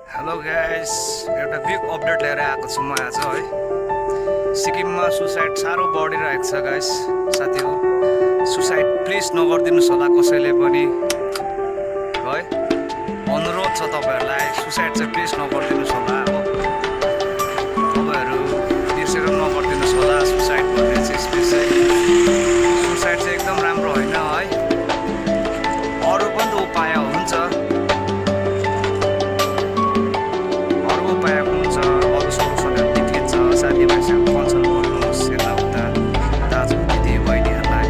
Hello guys, एउटा big update लिएर आएको छु म आज है। सिक्किममा सुसाइड साह्रो बढिरहेको छ गाइस। साथी हो, सुसाइड प्लिज नगरिदिनुस् होला कसैले पनि है। अनुरोध छ तपाईहरुलाई, सुसाइड चाहिँ प्लिज नगरिदिनुस् होला हो। तपाईहरु बिर्सेर नगरिदिनुस् होला सुसाइड भन्ने चिज चाहिँ। सुसाइड चाहिँ एकदम राम्रो होइन है। अरु पनि त उपाय हुन्छ, साथीभाइसँग कन्सल्ट गर्नुहोस्। यताउता दाजु दिदी बहिनीहरूलाई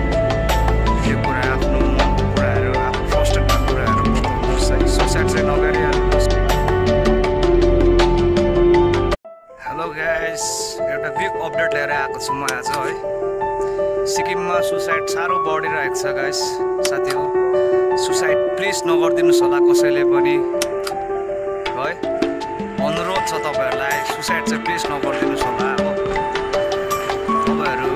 यो कुरा आफ्नो मनको कुराहरू आफू फ्रस्ट्रेट भएको कुराहरू बताउनुहोस् है। सुसाइड चाहिँ नगरिहाल्नुहोस्। हेलो गाइस, एउटा बिग अपडेट लिएर आएको छु म आज है। सिक्किममा सुसाइड साह्रो बढिरहेको छ गाइस। साथी हो, सुसाइड प्लिज नगरिदिनुस् होला कसैले पनि है। अनुरोध छ तपाईहरुलाई, सुसाइड चाहिँ प्लिज नगरिदिनुस् होला हो। तपाईहरु